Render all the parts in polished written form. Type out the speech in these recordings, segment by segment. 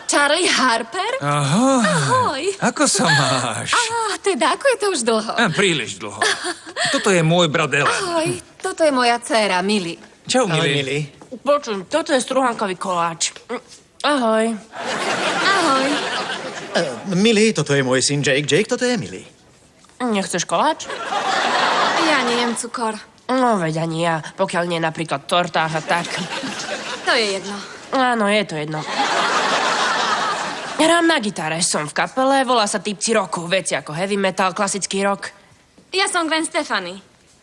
Charlie Harper? Ahoj. Ahoj. Ako sa máš? Teda, ako je to už dlho? Príliš dlho. Toto je môj brat Ellen. Ahoj, toto je moja dcéra, Millie. Čau, Ahoj, Millie. milý. Počuň, toto je strúhankový koláč. Ahoj. Ahoj. Milý, toto je môj syn Jake. Jake, toto je Milý. Nechceš koláč? Ja neviem cukor. No, veď ani ja. Pokiaľ nie napríklad tortách a tak. To je jedno. Áno, je to jedno. Hrám na gitare, som v kapele, volá sa Typci roku. Veci ako heavy metal, klasický rock. Ja som Gwen Stefani.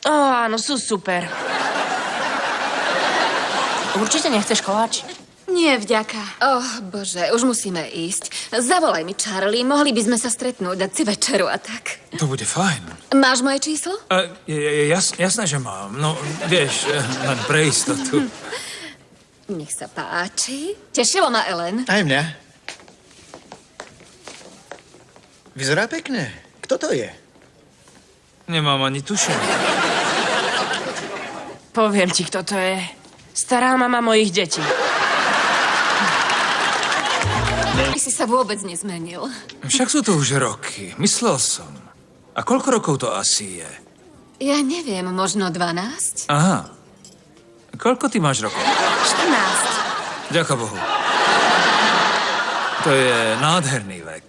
Áno, sú super. Určite nechceš koláč? Nie, vďaka. Bože, už musíme ísť. Zavolaj mi, Charlie, mohli by sme sa stretnúť, dať si večeru a tak. To bude fajn. Máš moje číslo? Jasné, že mám. No, vieš, len pre istotu. Nech sa páči. Tešilo ma Ellen. Aj mňa. Vyzerá pekne. Kto to je? Nemám ani tušenie. Poviem ti, kto to je. Stará mama mojich detí. Ty si sa vôbec nezmenil. Však sú to už roky. Myslel som. A koľko rokov to asi je? Ja neviem, možno 12? Aha. Koľko ty máš rokov? 14. Ďakujem Bohu. To je nádherný vek.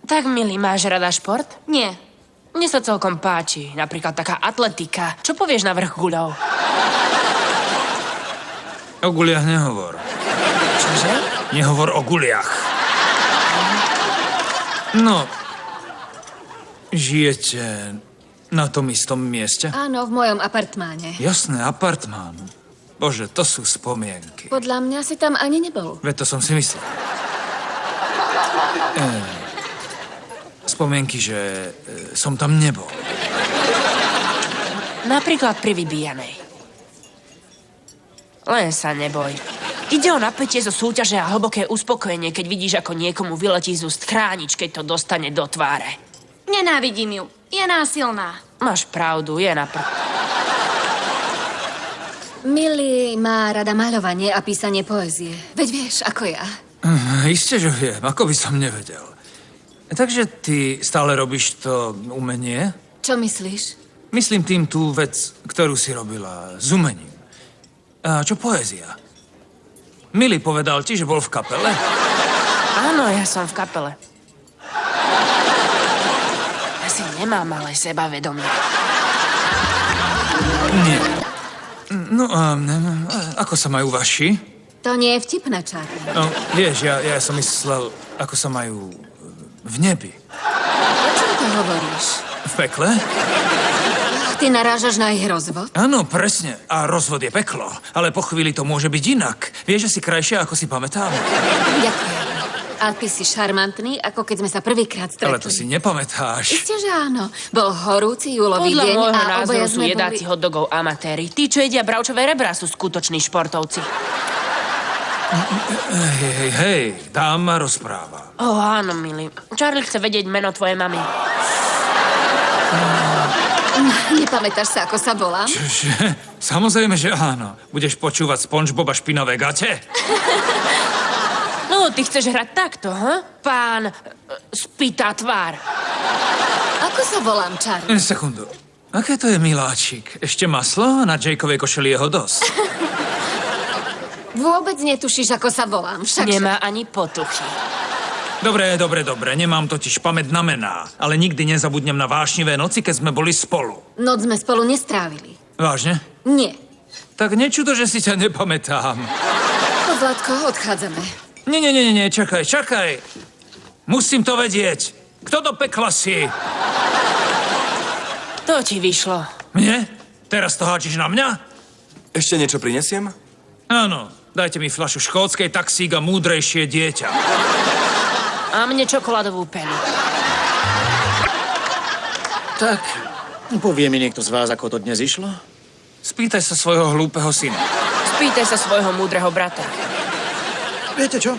Tak, milý, máš rada šport? Nie. Mne sa celkom páči. Napríklad taká atletika. Čo povieš na vrch guľov? O guliach nehovor. Čože? Nehovor o guliach. No, žijete na tom istom mieste? Áno, v mojom apartmáne. Jasné, apartmán. Bože, to sú spomienky. Podľa mňa si tam ani nebol. Veď to som si myslel. Spomienky, že som tam nebol. Napríklad pri vybíjanej. Len sa neboj. Ide o napätie zo súťaže a hlboké uspokojenie, keď vidíš, ako niekomu vyletí z úst chránič, keď to dostane do tváre. Nenávidím ju. Je násilná. Máš pravdu, je na prd. Millie má rada maľovanie a písanie poézie. Veď vieš, ako ja. Isté, že viem. Ako by som nevedel. Takže ty stále robíš to umenie? Čo myslíš? Myslím tým tú vec, ktorú si robila s umením. A čo poézia? Milý povedal ti, že bol v kapele? Áno, ja som v kapele. Asi nemám ale sebavedomie. Nie. No a ako sa majú vaši? To nie je vtipné, Charlie. No, vieš, ja som myslel, ako sa majú v nebi. O čom to hovoríš? V pekle? Ty narážaš na ich rozvod? Áno, presne. A rozvod je peklo. Ale po chvíli to môže byť inak. Vieš, že si krajšia, ako si pamätám? Ďakujem. A ty si šarmantný, ako keď sme sa prvýkrát stretli. Ale to si nepamätáš. Isté, že áno. Bol horúci júlový Podľa deň môjho a názoru obaja sú sme jedáci boli... hotdogov amatéri. Tí, čo jedia bravčové rebrá, sú skutoční športovci. Hej, tá ma rozpráva. Áno, milý. Charlie chce vedieť meno tvojej mamy. Nepamätáš sa, ako sa volám? Čože? Samozrejme, že áno. Budeš počúvať SpongeBoba špinavé gate? No, ty chceš hrať takto, Pán spýtá tvár. Ako sa volám, Charlie? Sekundu. Aké to je miláčik? Ešte maslo? Na Jakeovej košeli jeho dosť. Vôbec netušíš, ako sa volám. Však... Nemá ani potuchy. Dobre. Nemám totiž pamäť na mená. Ale nikdy nezabudnem na vášnivé noci, keď sme boli spolu. Noc sme spolu nestrávili. Vážne? Nie. Tak nečudo, že si ťa nepamätám. Zlatko, odchádzame. Nie, čakaj. Musím to vedieť. Kto do pekla si? To ti vyšlo. Mne? Teraz to háčiš na mňa? Ešte niečo prinesiem? Áno, dajte mi fľašu škótskej taxík a múdrejšie dieťa. A mne čokoládovú penu. Tak, povie mi niekto z vás, ako to dnes išlo? Spýtaj sa svojho hlúpeho syna. Spýtaj sa svojho múdreho brata. Viete čo?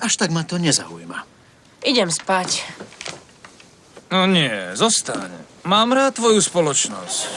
Až tak ma to nezaujíma. Idem spať. No nie, zostaň. Mám rád tvoju spoločnosť.